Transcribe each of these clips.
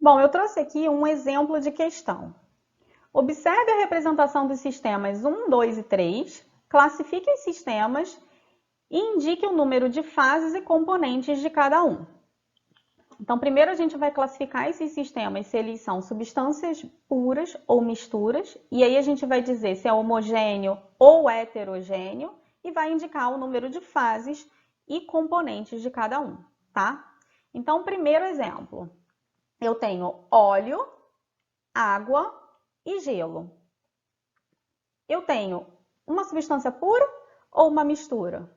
Bom, eu trouxe aqui um exemplo de questão. Observe a representação dos sistemas 1, 2 e 3, classifique os sistemas e indique o número de fases e componentes de cada um. Então, primeiro a gente vai classificar esses sistemas se eles são substâncias puras ou misturas, e aí a gente vai dizer se é homogêneo ou heterogêneo, e vai indicar o número de fases e componentes de cada um, tá? Então, primeiro exemplo, eu tenho óleo, água e gelo. Eu tenho uma substância pura ou uma mistura?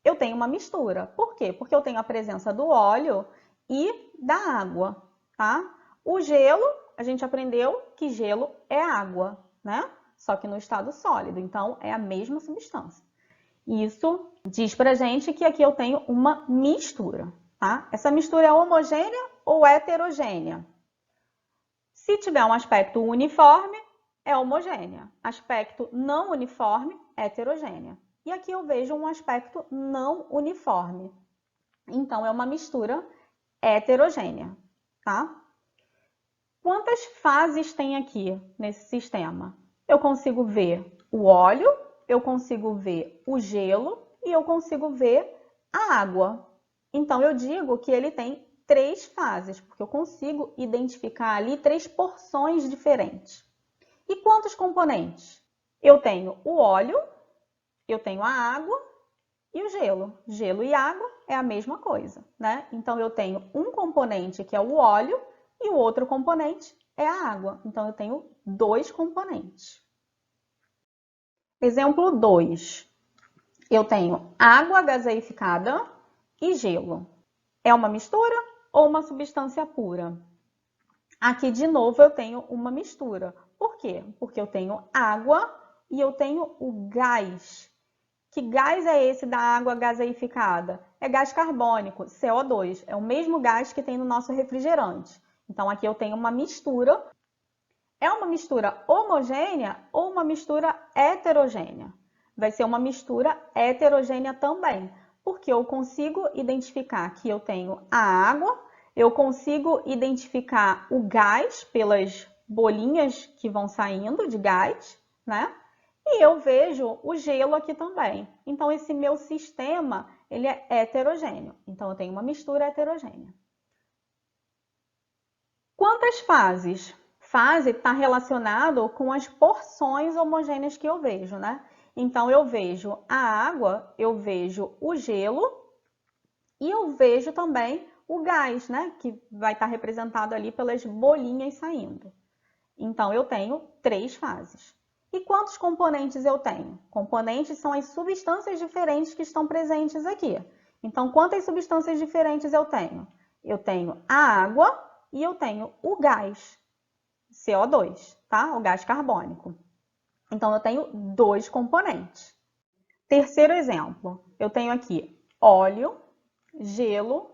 Eu tenho uma mistura. Por quê? Porque eu tenho a presença do óleo e da água, tá? O gelo, a gente aprendeu que gelo é água, né? Só que no estado sólido, então é a mesma substância. Isso diz pra gente que aqui eu tenho uma mistura, tá? Essa mistura é homogênea ou heterogênea? Se tiver um aspecto uniforme, é homogênea. Aspecto não uniforme, heterogênea. E aqui eu vejo um aspecto não uniforme. Então, é uma mistura heterogênea, tá? Quantas fases tem aqui nesse sistema? Eu consigo ver o óleo, eu consigo ver o gelo e eu consigo ver a água. Então, eu digo que ele tem 3 fases, porque eu consigo identificar ali 3 porções diferentes. E quantos componentes? Eu tenho o óleo, eu tenho a água e o gelo. Gelo e água é a mesma coisa, né? Então, eu tenho um componente que é o óleo e o outro componente é a água. Então, eu tenho 2 componentes. Exemplo 2. Eu tenho água gaseificada e gelo. É uma mistura ou uma substância pura? Aqui, de novo, eu tenho uma mistura. Por quê? Porque eu tenho água e eu tenho o gás. Que gás é esse da água gaseificada? É gás carbônico, CO2. É o mesmo gás que tem no nosso refrigerante. Então, aqui eu tenho uma mistura. É uma mistura homogênea ou uma mistura heterogênea? Vai ser uma mistura heterogênea também, porque eu consigo identificar que eu tenho a água, eu consigo identificar o gás pelas bolinhas que vão saindo de gás, né? E eu vejo o gelo aqui também. Então, esse meu sistema, ele é heterogêneo. Então, eu tenho uma mistura heterogênea. Quantas fases? Fase está relacionado com as porções homogêneas que eu vejo, né? Então, eu vejo a água, eu vejo o gelo e eu vejo também o gás, né? Que vai estar representado ali pelas bolinhas saindo. Então, eu tenho 3 fases. E quantos componentes eu tenho? Componentes são as substâncias diferentes que estão presentes aqui. Então, quantas substâncias diferentes eu tenho? Eu tenho a água e eu tenho o gás, CO2, tá? O gás carbônico. Então, eu tenho 2 componentes. Terceiro exemplo, eu tenho aqui óleo, gelo,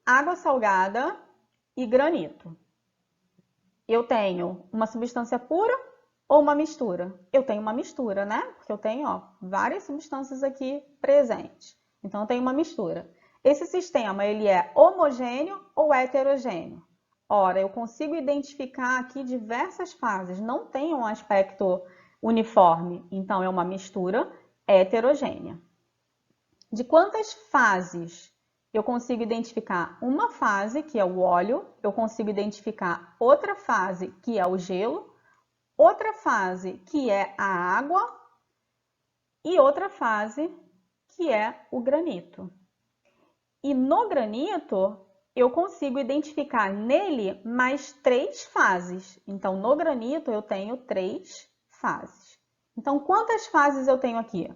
água salgada e granito. Eu tenho uma substância pura ou uma mistura? Eu tenho uma mistura, né? Porque eu tenho, ó, várias substâncias aqui presentes. Então, eu tenho uma mistura. Esse sistema, ele é homogêneo ou heterogêneo? Ora, eu consigo identificar aqui diversas fases, não tem um aspecto uniforme. Então, é uma mistura heterogênea. De quantas fases eu consigo identificar uma fase, que é o óleo, eu consigo identificar outra fase, que é o gelo, outra fase, que é a água, e outra fase, que é o granito. E no granito, eu consigo identificar nele mais 3 fases. Então, no granito, eu tenho 3 fases. Então, quantas fases eu tenho aqui?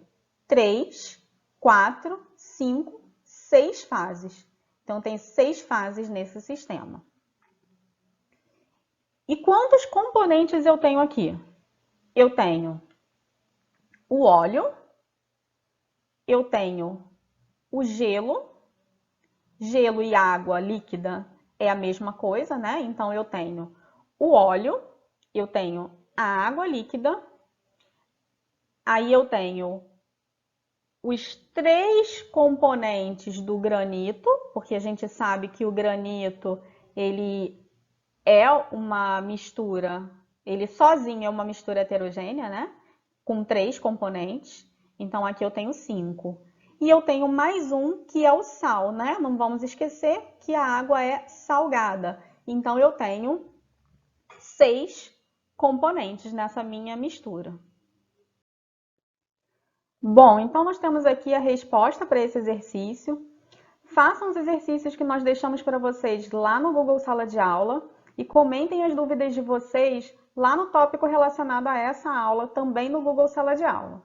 3, 4, 5, 6 fases. Então, tem 6 fases nesse sistema. E quantos componentes eu tenho aqui? Eu tenho o óleo, eu tenho o gelo, gelo e água líquida é a mesma coisa, né? Então, eu tenho o óleo, eu tenho a água líquida, aí eu tenho os 3 componentes do granito, porque a gente sabe que o granito, ele é uma mistura, ele sozinho é uma mistura heterogênea, né? Com 3 componentes. Então, aqui eu tenho 5. E eu tenho mais um, que é o sal, né? Não vamos esquecer que a água é salgada. Então, eu tenho 6 componentes nessa minha mistura. Bom, então nós temos aqui a resposta para esse exercício. Façam os exercícios que nós deixamos para vocês lá no Google Sala de Aula e comentem as dúvidas de vocês lá no tópico relacionado a essa aula, também no Google Sala de Aula.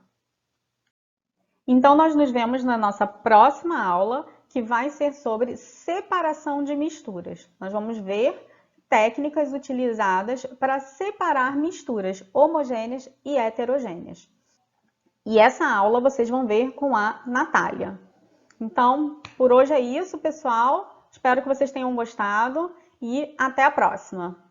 Então, nós nos vemos na nossa próxima aula, que vai ser sobre separação de misturas. Nós vamos ver técnicas utilizadas para separar misturas homogêneas e heterogêneas. E essa aula vocês vão ver com a Natália. Então, por hoje é isso, pessoal. Espero que vocês tenham gostado e até a próxima!